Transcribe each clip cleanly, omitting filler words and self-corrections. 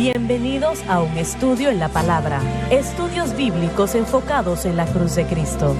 Bienvenidos a un estudio en la palabra. Estudios bíblicos enfocados en la cruz de Cristo.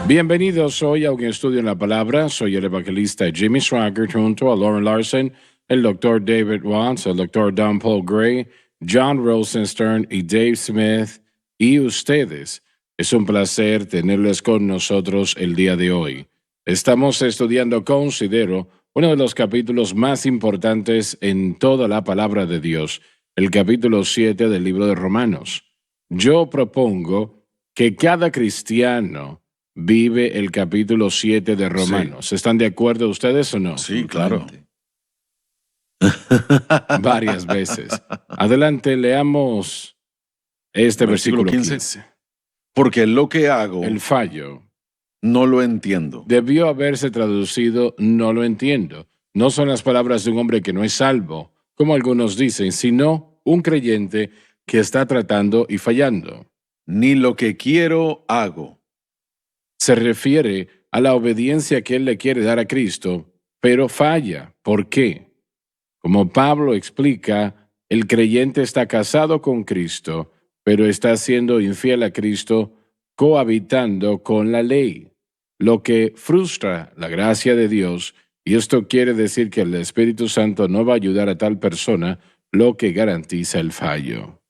Bienvenidos hoy a un estudio en la palabra. Soy el evangelista Jimmy Swaggart junto a Lauren Larson, el Dr. David Watts, el Dr. Don Paul Gray, John Rosenstern y Dave Smith y ustedes. Es un placer tenerles con nosotros el día de hoy. Estamos estudiando, considero, uno de los capítulos más importantes en toda la palabra de Dios, el capítulo 7 del libro de Romanos. Yo propongo que cada cristiano vive el capítulo 7 de Romanos. Sí. ¿Están de acuerdo ustedes o no? Sí, claro. Varias veces. Adelante, leamos este versículo 15. Porque lo que hago El fallo no lo entiendo. debió haberse traducido no lo entiendo. No son las palabras de un hombre que no es salvo, como algunos dicen, sino un creyente que está tratando y fallando. Ni lo que quiero hago. Se refiere a la obediencia que él le quiere dar a Cristo, pero falla. ¿Por qué? Como Pablo explica, el creyente está casado con Cristo, pero está siendo infiel a Cristo, cohabitando con la ley, lo que frustra la gracia de Dios, y esto quiere decir que el Espíritu Santo no va a ayudar a tal persona, lo que garantiza el fallo.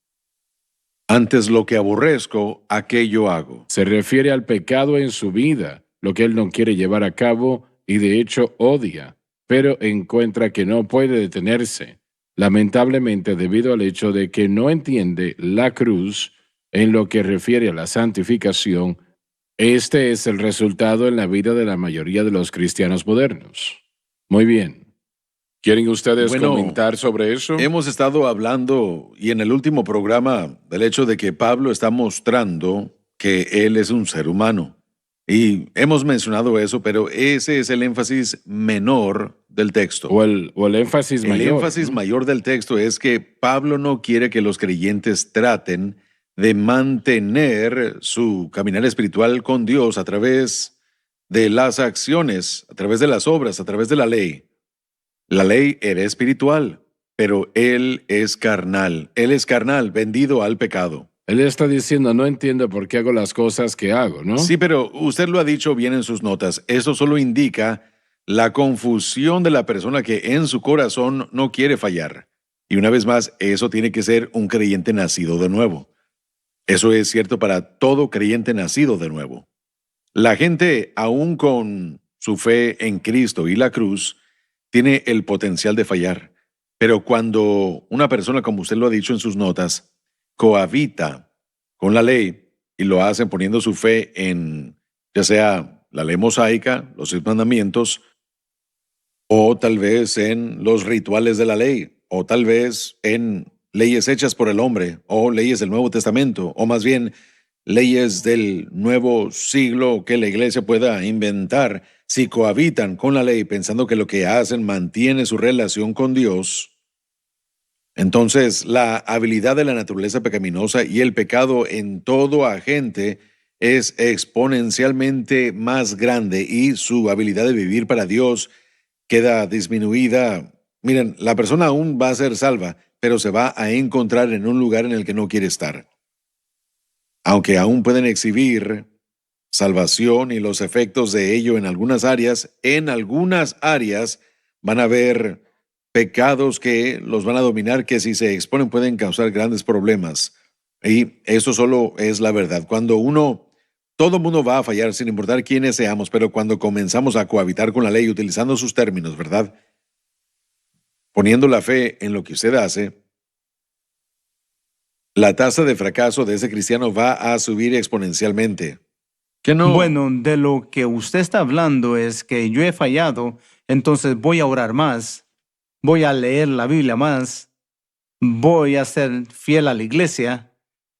Antes lo que aborrezco, aquello hago. Se refiere al pecado en su vida, lo que él no quiere llevar a cabo y de hecho odia, pero encuentra que no puede detenerse, lamentablemente debido al hecho de que no entiende la cruz en lo que refiere a la santificación. Este es el resultado en la vida de la mayoría de los cristianos modernos. Muy bien. ¿Quieren ustedes comentar sobre eso? Hemos estado hablando, y en el último programa, del hecho de que Pablo está mostrando que él es un ser humano. Y hemos mencionado eso, pero ese es el énfasis menor del texto. O el énfasis mayor. El énfasis mayor del texto es que Pablo no quiere que los creyentes traten de mantener su caminar espiritual con Dios a través de las acciones, a través de las obras, a través de la ley. La ley era espiritual, pero él es carnal. Él es carnal, vendido al pecado. Él está diciendo, no entiendo por qué hago las cosas que hago, ¿no? Sí, pero usted lo ha dicho bien en sus notas. Eso solo indica la confusión de la persona que en su corazón no quiere fallar. Y una vez más, eso tiene que ser un creyente nacido de nuevo. Eso es cierto para todo creyente nacido de nuevo. La gente, aún con su fe en Cristo y la cruz, tiene el potencial de fallar. Pero cuando una persona, como usted lo ha dicho en sus notas, cohabita con la ley y lo hace poniendo su fe en, ya sea la ley mosaica, los 10 mandamientos, o tal vez en los rituales de la ley, o tal vez en leyes hechas por el hombre, o leyes del Nuevo Testamento, o más bien leyes del nuevo siglo que la iglesia pueda inventar, si cohabitan con la ley pensando que lo que hacen mantiene su relación con Dios, entonces la habilidad de la naturaleza pecaminosa y el pecado en todo agente es exponencialmente más grande y su habilidad de vivir para Dios queda disminuida. Miren, la persona aún va a ser salva, pero se va a encontrar en un lugar en el que no quiere estar. Aunque aún pueden exhibir salvación y los efectos de ello en algunas áreas van a haber pecados que los van a dominar, que si se exponen pueden causar grandes problemas. Y eso solo es la verdad. Todo el mundo va a fallar sin importar quiénes seamos, pero cuando comenzamos a cohabitar con la ley utilizando sus términos, ¿verdad? Poniendo la fe en lo que usted hace, la tasa de fracaso de ese cristiano va a subir exponencialmente. ¿Qué no? Bueno, de lo que usted está hablando es que yo he fallado, entonces voy a orar más, voy a leer la Biblia más, voy a ser fiel a la iglesia,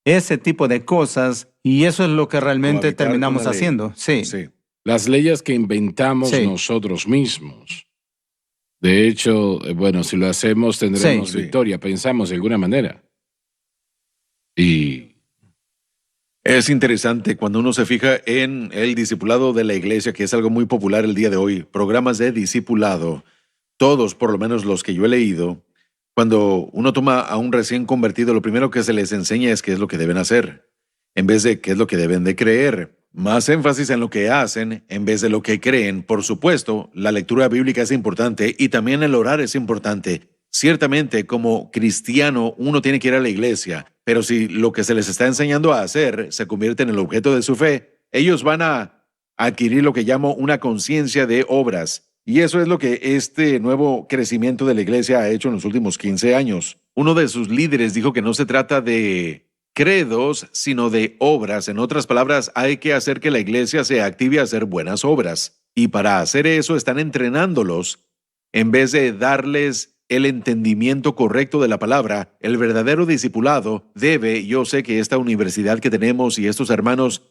ese tipo de cosas, y eso es lo que realmente Cohabitar terminamos con la ley. haciendo. Sí. Las leyes que inventamos Sí. nosotros mismos. De hecho, bueno, si lo hacemos tendremos Sí. victoria, pensamos de alguna manera. Y Es interesante cuando uno se fija en el discipulado de la iglesia, que es algo muy popular el día de hoy, programas de discipulado, todos, por lo menos los que yo he leído, cuando uno toma a un recién convertido, lo primero que se les enseña es qué es lo que deben hacer, en vez de qué es lo que deben de creer. Más énfasis en lo que hacen en vez de lo que creen. Por supuesto, la lectura bíblica es importante y también el orar es importante. Ciertamente, como cristiano, uno tiene que ir a la iglesia, pero si lo que se les está enseñando a hacer se convierte en el objeto de su fe, ellos van a adquirir lo que llamo una conciencia de obras. Y eso es lo que este nuevo crecimiento de la iglesia ha hecho en los últimos 15 años. Uno de sus líderes dijo que no se trata de credos, sino de obras. En otras palabras, hay que hacer que la iglesia se active a hacer buenas obras. Y para hacer eso están entrenándolos. En vez de darles el entendimiento correcto de la palabra, el verdadero discipulado debe, yo sé que esta universidad que tenemos y estos hermanos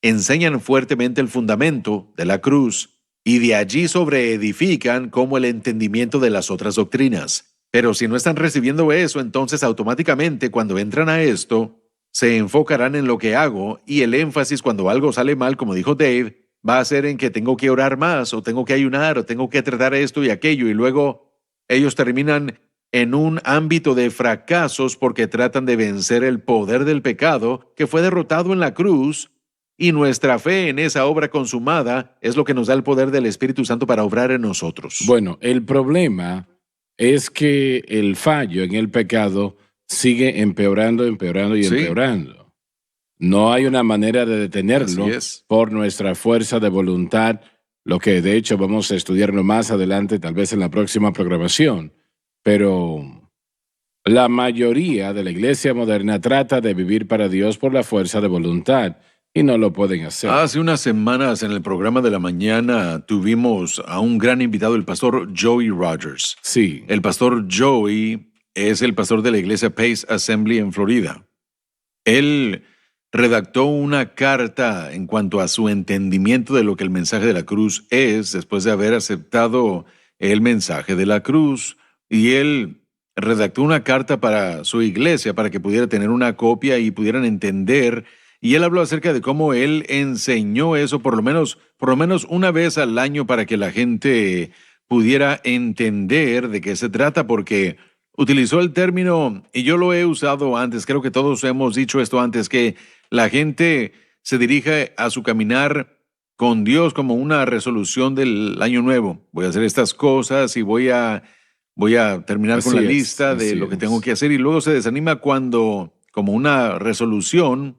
enseñan fuertemente el fundamento de la cruz y de allí sobreedifican como el entendimiento de las otras doctrinas. Pero si no están recibiendo eso, entonces automáticamente cuando entran a esto, se enfocarán en lo que hago y el énfasis cuando algo sale mal, como dijo Dave, va a ser en que tengo que orar más o tengo que ayunar o tengo que tratar esto y aquello y luego ellos terminan en un ámbito de fracasos porque tratan de vencer el poder del pecado que fue derrotado en la cruz y nuestra fe en esa obra consumada es lo que nos da el poder del Espíritu Santo para obrar en nosotros. Bueno, el problema es que el fallo en el pecado sigue empeorando y Sí. empeorando. No hay una manera de detenerlo Así es. por nuestra fuerza de voluntad, lo que de hecho vamos a estudiarlo más adelante, tal vez en la próxima programación. Pero la mayoría de la iglesia moderna trata de vivir para Dios por la fuerza de voluntad y no lo pueden hacer. Hace unas semanas en el programa de la mañana tuvimos a un gran invitado, el pastor Joey Rogers. Sí, El pastor Joey es el pastor de la iglesia Pace Assembly en Florida. Él redactó una carta en cuanto a su entendimiento de lo que el mensaje de la cruz es, después de haber aceptado el mensaje de la cruz. Y él redactó una carta para su iglesia para que pudiera tener una copia y pudieran entender. Y él habló acerca de cómo él enseñó eso por lo menos una vez al año para que la gente pudiera entender de qué se trata, porque utilizó el término, y yo lo he usado antes, creo que todos hemos dicho esto antes, que la gente se dirige a su caminar con Dios como una resolución del año nuevo. Voy a hacer estas cosas y voy a terminar con Así la es, lista de así lo que es. tengo que hacer, y luego se desanima cuando, como una resolución,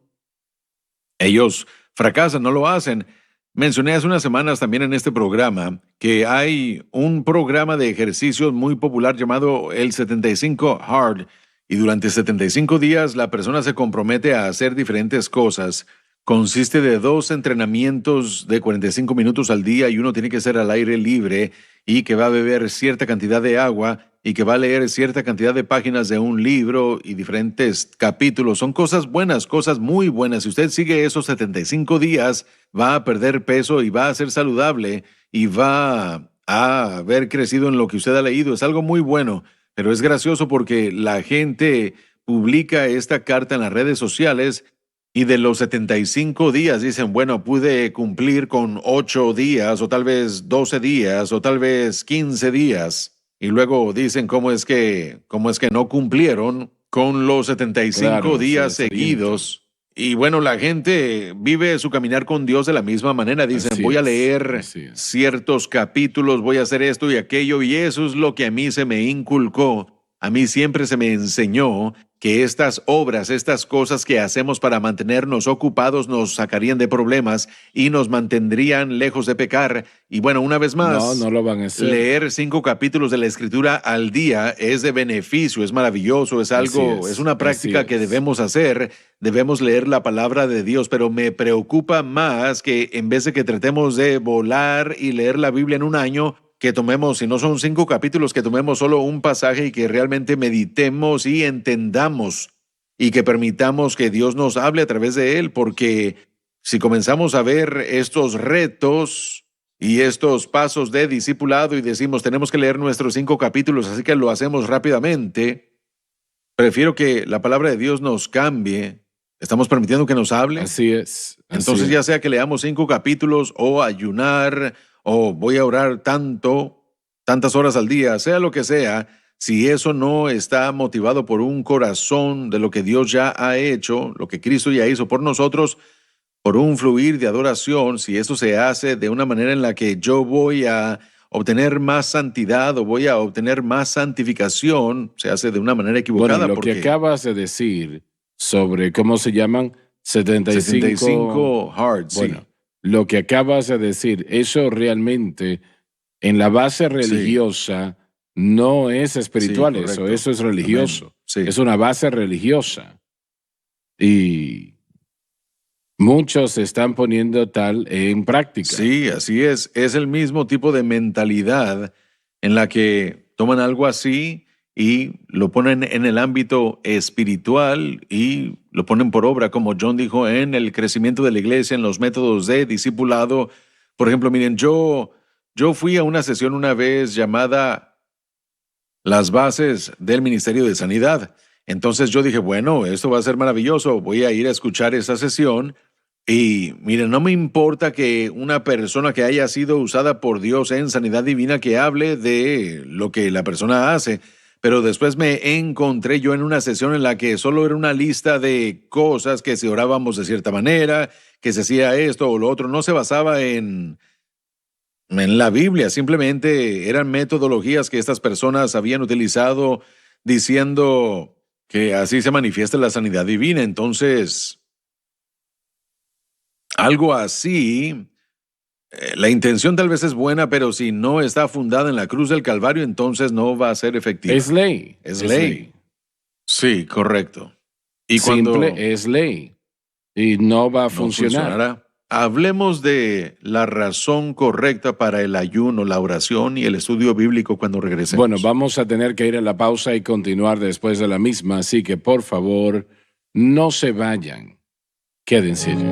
ellos fracasan, no lo hacen. Mencioné hace unas semanas también en este programa que hay un programa de ejercicios muy popular llamado el 75 Hard, y durante 75 días la persona se compromete a hacer diferentes cosas. Consiste de 2 entrenamientos de 45 minutos al día y uno tiene que ser al aire libre y que va a beber cierta cantidad de agua y que va a leer cierta cantidad de páginas de un libro y diferentes capítulos. Son cosas buenas, cosas muy buenas. Si usted sigue esos 75 días, va a perder peso y va a ser saludable y va a haber crecido en lo que usted ha leído. Es algo muy bueno, pero es gracioso porque la gente publica esta carta en las redes sociales y de los 75 días dicen, bueno, pude cumplir con 8 días o tal vez 12 días o tal vez 15 días. Y luego dicen cómo es que no cumplieron con los 75 Claro, días sí, seguidos. Y bueno, la gente vive su caminar con Dios de la misma manera. Dicen, Así voy a es, leer así es. ciertos capítulos, voy a hacer esto y aquello, y eso es lo que a mí se me inculcó. A mí siempre se me enseñó que estas obras, estas cosas que hacemos para mantenernos ocupados nos sacarían de problemas y nos mantendrían lejos de pecar. Y bueno, una vez más, No lo van a hacer. leer 5 capítulos de la Escritura al día es de beneficio, es maravilloso, es algo, Así es una práctica así que es. debemos hacer. Debemos leer la palabra de Dios, pero me preocupa más que en vez de que tratemos de volar y leer la Biblia en un año, que tomemos, si no son 5 capítulos, que tomemos solo un pasaje y que realmente meditemos y entendamos y que permitamos que Dios nos hable a través de él, porque si comenzamos a ver estos retos y estos pasos de discipulado y decimos tenemos que leer nuestros 5 capítulos, así que lo hacemos rápidamente, prefiero que la palabra de Dios nos cambie ¿Estamos permitiendo que nos hable? Así es. Entonces, ya sea que leamos 5 capítulos o ayunar o voy a orar tantas horas al día, sea lo que sea, si eso no está motivado por un corazón de lo que Dios ya ha hecho, lo que Cristo ya hizo por nosotros, por un fluir de adoración, si eso se hace de una manera en la que yo voy a obtener más santidad o voy a obtener más santificación, se hace de una manera equivocada. Bueno, lo porque que acabas de decir sobre, ¿cómo se llaman? 75 hard, sí. Bueno, lo que acabas de decir, eso realmente en la base religiosa no es espiritual, Sí, correcto. eso es religioso. Amén. Sí. Es una base religiosa. Y muchos están poniendo tal en práctica. Sí, así es. Es el mismo tipo de mentalidad en la que toman algo así y lo ponen en el ámbito espiritual y lo ponen por obra, como John dijo, en el crecimiento de la iglesia, en los métodos de discipulado. Por ejemplo, miren, yo fui a una sesión una vez llamada Las Bases del Ministerio de Sanidad. Entonces yo dije, bueno, esto va a ser maravilloso, voy a ir a escuchar esa sesión. Y miren, no me importa que una persona que haya sido usada por Dios en sanidad divina que hable de lo que la persona hace, pero después me encontré yo en una sesión en la que solo era una lista de cosas, que si orábamos de cierta manera, que se hacía esto o lo otro, no se basaba en la Biblia, simplemente eran metodologías que estas personas habían utilizado diciendo que así se manifiesta la sanidad divina. Entonces, algo así, la intención tal vez es buena, pero si no está fundada en la cruz del Calvario, entonces no va a ser efectiva. Es ley. Es ley. Sí, correcto. Y Simple, es ley. Y no va a funcionar. funcionará. Hablemos de la razón correcta para el ayuno, la oración y el estudio bíblico cuando regresemos. Bueno, vamos a tener que ir a la pausa y continuar después de la misma, así que por favor, no se vayan. Quédense allí.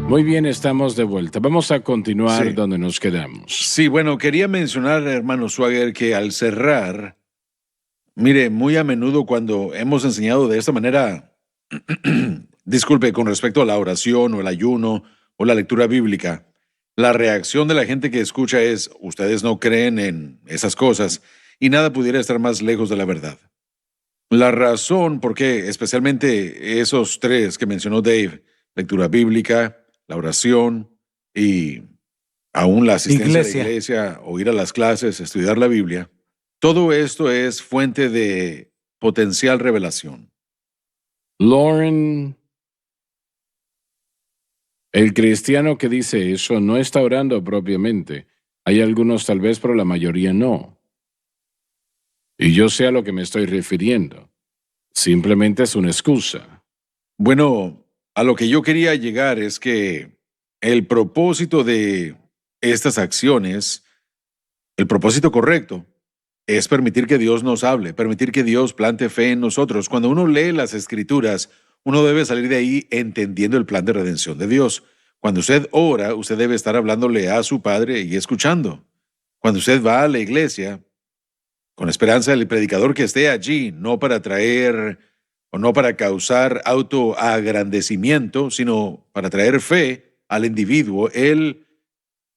Muy bien, estamos de vuelta. Vamos a continuar Sí. donde nos quedamos. Sí, bueno, quería mencionar, hermano Swagger, que al cerrar, mire, muy a menudo cuando hemos enseñado de esta manera, disculpe, con respecto a la oración o el ayuno o la lectura bíblica, la reacción de la gente que escucha es, ustedes no creen en esas cosas y nada pudiera estar más lejos de la verdad. La razón por qué, especialmente esos tres que mencionó Dave, lectura bíblica, la oración y aún la asistencia a la iglesia o ir a las clases, estudiar la Biblia, todo esto es fuente de potencial revelación. Lauren, el cristiano que dice eso no está orando propiamente. Hay algunos tal vez, pero la mayoría no. Y yo sé a lo que me estoy refiriendo. Simplemente es una excusa. Bueno, a lo que yo quería llegar es que el propósito de estas acciones, el propósito correcto, es permitir que Dios nos hable, permitir que Dios plante fe en nosotros. Cuando uno lee las Escrituras, uno debe salir de ahí entendiendo el plan de redención de Dios. Cuando usted ora, usted debe estar hablándole a su Padre y escuchando. Cuando usted va a la iglesia, con esperanza del predicador que esté allí, no para traer o no para causar autoagrandecimiento, sino para traer fe al individuo. Él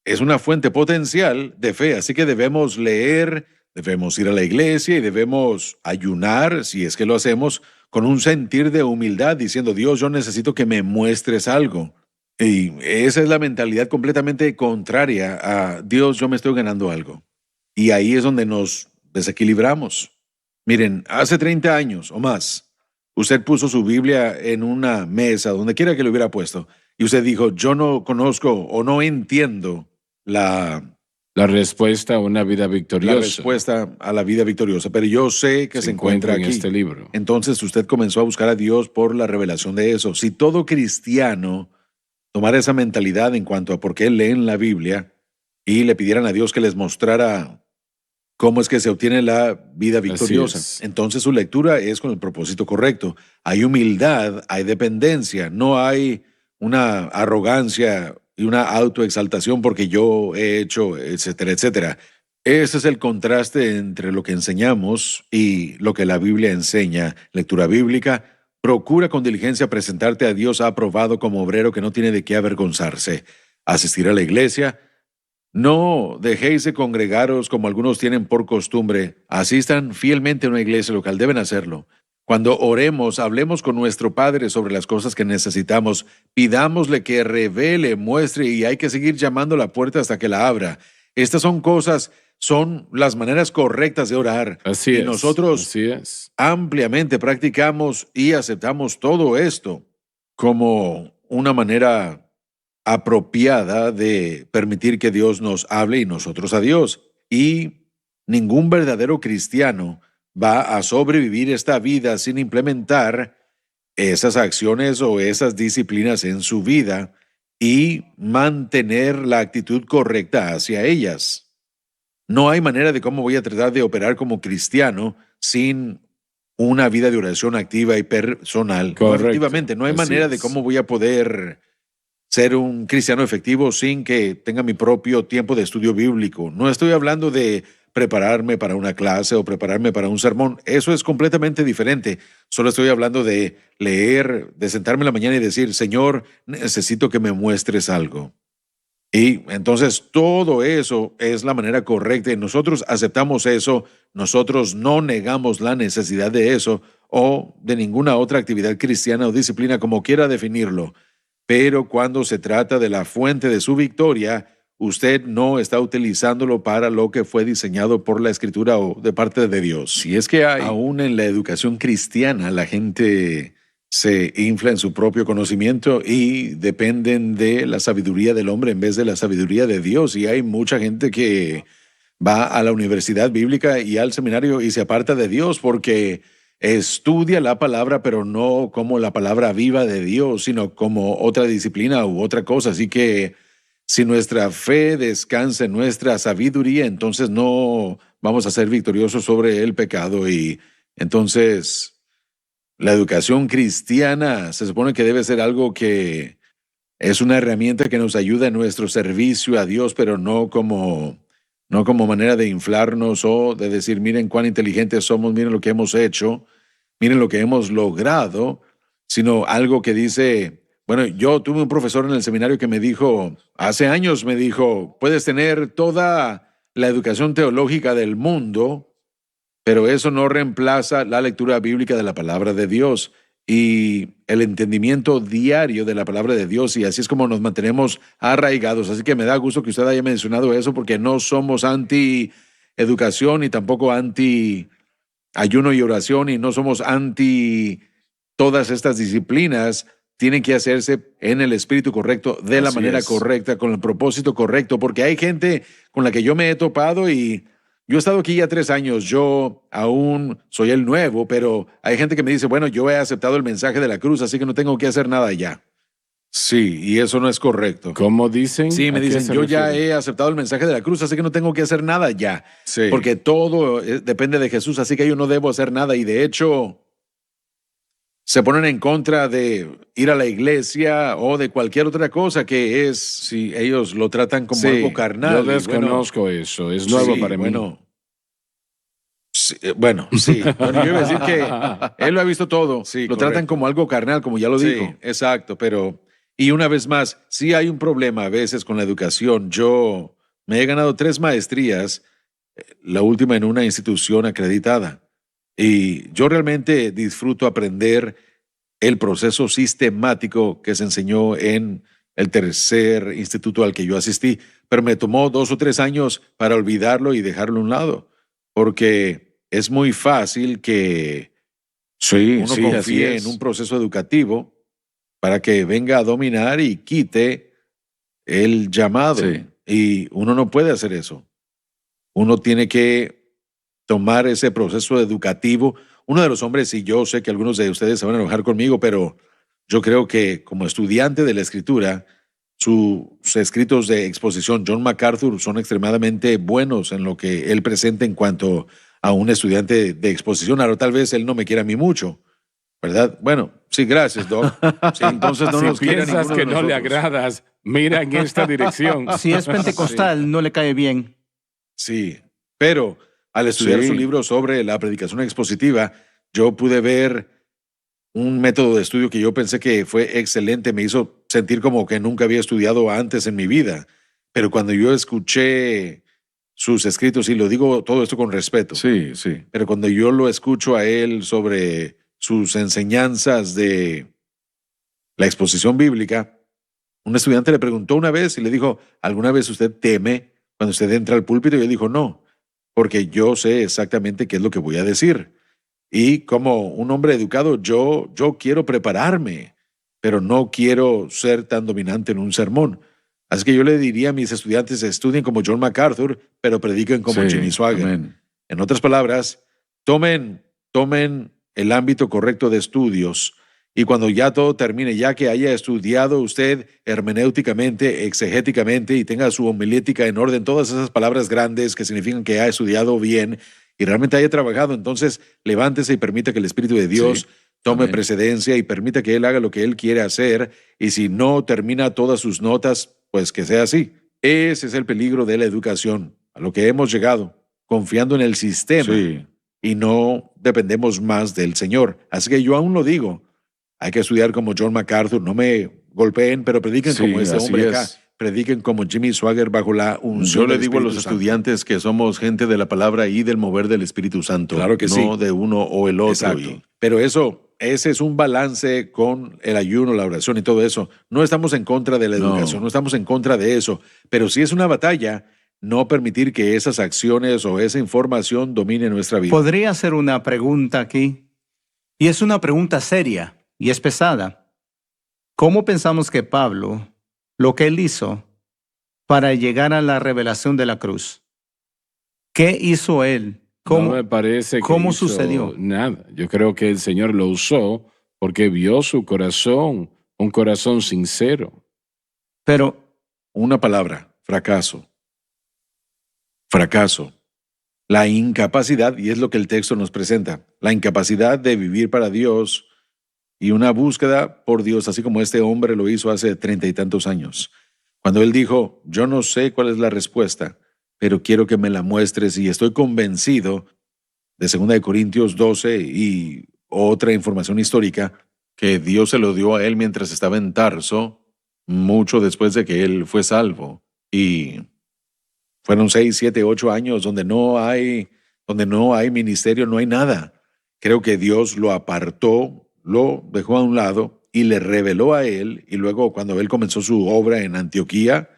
es una fuente potencial de fe, así que debemos leer, debemos ir a la iglesia y debemos ayunar, si es que lo hacemos, con un sentir de humildad, diciendo, Dios, yo necesito que me muestres algo. Y esa es la mentalidad completamente contraria a, Dios, yo me estoy ganando algo. Y ahí es donde nos desequilibramos. Miren, hace 30 años o más, usted puso su Biblia en una mesa, donde quiera que lo hubiera puesto, y usted dijo, yo no conozco o no entiendo la respuesta a una vida victoriosa. La respuesta a la vida victoriosa, pero yo sé que se encuentra en aquí. este libro. Entonces usted comenzó a buscar a Dios por la revelación de eso. Si todo cristiano tomara esa mentalidad en cuanto a por qué leen la Biblia y le pidieran a Dios que les mostrara cómo es que se obtiene la vida victoriosa, entonces su lectura es con el propósito correcto. Hay humildad, hay dependencia, no hay una arrogancia y una autoexaltación porque yo he hecho, etcétera, etcétera. Ese es el contraste entre lo que enseñamos y lo que la Biblia enseña. Lectura bíblica. Procura con diligencia presentarte a Dios aprobado como obrero que no tiene de qué avergonzarse. Asistir a la iglesia. No dejéis de congregaros como algunos tienen por costumbre. Asistan fielmente a una iglesia local, deben hacerlo. Cuando oremos, hablemos con nuestro Padre sobre las cosas que necesitamos. Pidámosle que revele, muestre y hay que seguir llamando a la puerta hasta que la abra. Estas son las maneras correctas de orar. Así y es. nosotros Así es. ampliamente practicamos y aceptamos todo esto como una manera apropiada de permitir que Dios nos hable y nosotros a Dios. Y ningún verdadero cristiano va a sobrevivir esta vida sin implementar esas acciones o esas disciplinas en su vida y mantener la actitud correcta hacia ellas. No hay manera de cómo voy a tratar de operar como cristiano sin una vida de oración activa y personal. Correcto. No, efectivamente, no hay Así manera de es. cómo voy a poder ser un cristiano efectivo sin que tenga mi propio tiempo de estudio bíblico. No estoy hablando de prepararme para una clase o prepararme para un sermón. Eso es completamente diferente. Solo estoy hablando de leer, de sentarme en la mañana y decir, Señor, necesito que me muestres algo. Y entonces todo eso es la manera correcta y nosotros aceptamos eso, nosotros no negamos la necesidad de eso o de ninguna otra actividad cristiana o disciplina como quiera definirlo. Pero cuando se trata de la fuente de su victoria, usted no está utilizándolo para lo que fue diseñado por la Escritura o de parte de Dios. Si es que hay. Aún en la educación cristiana, la gente se infla en su propio conocimiento y dependen de la sabiduría del hombre en vez de la sabiduría de Dios. Y hay mucha gente que va a la universidad bíblica y al seminario y se aparta de Dios porque estudia la palabra, pero no como la palabra viva de Dios, sino como otra disciplina u otra cosa. Así que si nuestra fe descansa en nuestra sabiduría, entonces no vamos a ser victoriosos sobre el pecado. Y entonces la educación cristiana se supone que debe ser algo que es una herramienta que nos ayuda en nuestro servicio a Dios, pero no como manera de inflarnos o de decir, miren cuán inteligentes somos, miren lo que hemos hecho, miren lo que hemos logrado, sino algo que dice, bueno, yo tuve un profesor en el seminario que me dijo, hace años me dijo, puedes tener toda la educación teológica del mundo, pero eso no reemplaza la lectura bíblica de la palabra de Dios y el entendimiento diario de la palabra de Dios, y así es como nos mantenemos arraigados. Así que me da gusto que usted haya mencionado eso, porque no somos anti-educación y tampoco anti-ayuno y oración, y no somos anti todas estas disciplinas. Tienen que hacerse en el espíritu correcto, de la manera correcta, con el propósito correcto, porque hay gente con la que yo me he topado y yo he estado aquí ya 3 años, yo aún soy el nuevo, pero hay gente que me dice, bueno, yo he aceptado el mensaje de la cruz, así que no tengo que hacer nada ya. Sí, y eso no es correcto. ¿Cómo dicen? Sí, me ¿A qué dicen, se yo ya refiere? he aceptado el mensaje de la cruz, así que no tengo que hacer nada ya. Sí. Porque todo depende de Jesús, así que yo no debo hacer nada. Y de hecho, se ponen en contra de ir a la iglesia o de cualquier otra cosa que es, si ellos lo tratan como algo carnal. Yo y desconozco eso, es nuevo sí, para mí. Bueno, sí. Bueno, yo iba a decir que él lo ha visto todo. Sí, Lo tratan correcto. como algo carnal, como ya lo Sí. dijo. Exacto, pero... Y una vez más, sí hay un problema a veces con la educación. Yo me he ganado 3 maestrías, la última en una institución acreditada. Y yo realmente disfruto aprender el proceso sistemático que se enseñó en el tercer instituto al que yo asistí, pero me tomó 2 o 3 años para olvidarlo y dejarlo a un lado, porque es muy fácil que uno así confíe es. en un proceso educativo para que venga a dominar y quite el llamado. Sí. Y uno no puede hacer eso. Uno tiene que tomar ese proceso educativo. Uno de los hombres, y yo sé que algunos de ustedes se van a enojar conmigo, pero yo creo que como estudiante de la Escritura, sus escritos de exposición, John MacArthur, son extremadamente buenos en lo que él presenta en cuanto a un estudiante de exposición. Ahora tal vez él no me quiera a mí mucho, ¿verdad? Bueno, sí, gracias, Doc. Sí, entonces no si nos quiere a piensas ninguno que de no le nosotros. agradas, mira en esta dirección. Si es pentecostal, no le cae bien. Sí, pero al estudiar Sí. su libro sobre la predicación expositiva, yo pude ver un método de estudio que yo pensé que fue excelente, me hizo sentir como que nunca había estudiado antes en mi vida. Pero cuando yo escuché sus escritos, y lo digo todo esto con respeto, Sí, sí. pero cuando yo lo escucho a él sobre sus enseñanzas de la exposición bíblica, un estudiante le preguntó una vez y le dijo, ¿alguna vez usted teme cuando usted entra al púlpito? Y él dijo, no, porque yo sé exactamente qué es lo que voy a decir. Y como un hombre educado, yo quiero prepararme, pero no quiero ser tan dominante en un sermón. Así que yo le diría a mis estudiantes, estudien como John MacArthur, pero prediquen como Sí, Jimmy Swaggart. amén. En otras palabras, tomen el ámbito correcto de estudios y cuando ya todo termine, ya que haya estudiado usted hermenéuticamente, exegéticamente y tenga su homilética en orden, todas esas palabras grandes que significan que ha estudiado bien y realmente haya trabajado, entonces levántese y permita que el Espíritu de Dios Sí, tome amén. precedencia y permita que Él haga lo que Él quiere hacer y si no termina todas sus notas, pues que sea así. Ese es el peligro de la educación, a lo que hemos llegado, confiando en el sistema Sí. y no dependemos más del Señor. Así que yo aún lo digo, hay que estudiar como John MacArthur, no me golpeen, pero prediquen Sí, como este así hombre acá. es. Prediquen como Jimmy Swaggart bajo la unción Yo le del digo a los Espíritu Santo. estudiantes que somos gente de la palabra y del mover del Espíritu Santo. Claro que no sí. de uno o el otro. Exacto. Pero ese es un balance con el ayuno, la oración y todo eso. No estamos en contra de la No. educación, no estamos en contra de eso, pero sí es una batalla no permitir que esas acciones o esa información domine nuestra vida. Podría hacer una pregunta aquí, y es una pregunta seria y es pesada. ¿Cómo pensamos que Pablo, lo que él hizo para llegar a la revelación de la cruz? ¿Qué hizo él? ¿Cómo, No me parece que cómo hizo sucedió? nada. Yo creo que el Señor lo usó porque vio su corazón, un corazón sincero. Pero Una palabra, fracaso. Fracaso. La incapacidad, y es lo que el texto nos presenta, la incapacidad de vivir para Dios y una búsqueda por Dios, así como este hombre lo hizo hace 30 y tantos años. Cuando él dijo, yo no sé cuál es la respuesta, pero quiero que me la muestres y estoy convencido de 2 Corintios 12 y otra información histórica, Que Dios se lo dio a él mientras estaba en Tarso, mucho después de que él fue salvo. Y fueron 6, 7, 8 años donde no hay ministerio, no hay nada. Creo que Dios lo apartó, lo dejó a un lado y le reveló a él. Y luego cuando él comenzó su obra en Antioquía,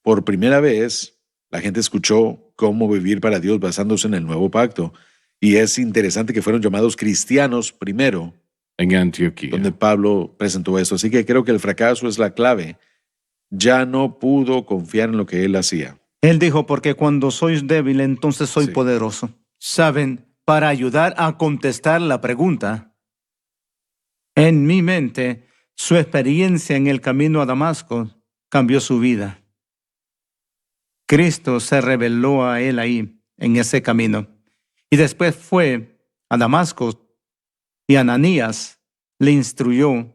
por primera vez la gente escuchó cómo vivir para Dios basándose en el nuevo pacto. Y es interesante que fueron llamados cristianos primero, En Antioquía. donde Pablo presentó esto. Así que creo que el fracaso es la clave. Ya no pudo confiar en lo que él hacía. él dijo, porque cuando sois débil, entonces soy Sí. poderoso. Saben, para ayudar a contestar la pregunta, en mi mente, su experiencia en el camino a Damasco cambió su vida. Cristo se reveló a él ahí, en ese camino. Y después fue a Damasco y Ananías le instruyó,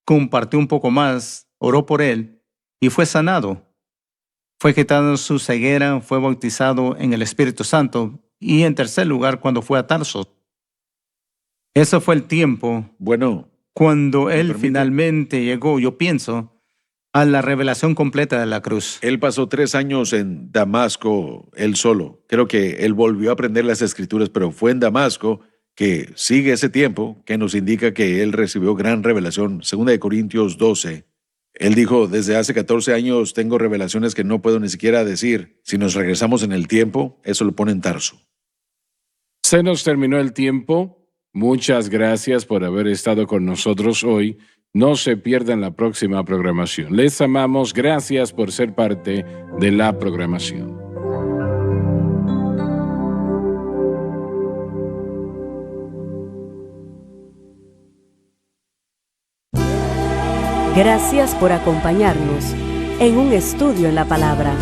compartió un poco más, oró por él y fue sanado. Fue quitado su ceguera, fue bautizado en el Espíritu Santo y en tercer lugar cuando fue a Tarso. Ese fue el tiempo Bueno, cuando él permite? finalmente llegó, yo pienso, a la revelación completa de la cruz. él pasó 3 años en Damasco él solo. Creo que él volvió a aprender las escrituras, pero fue en Damasco que sigue ese tiempo que nos indica que él recibió gran revelación. 2 Corintios 12. Él dijo, desde hace 14 años tengo revelaciones que no puedo ni siquiera decir. Si nos regresamos en el tiempo, eso lo pone en Tarso. Se nos terminó el tiempo. Muchas gracias por haber estado con nosotros hoy. No se pierdan la próxima programación. Les amamos. Gracias por ser parte de la programación. Gracias por acompañarnos en un estudio en la palabra.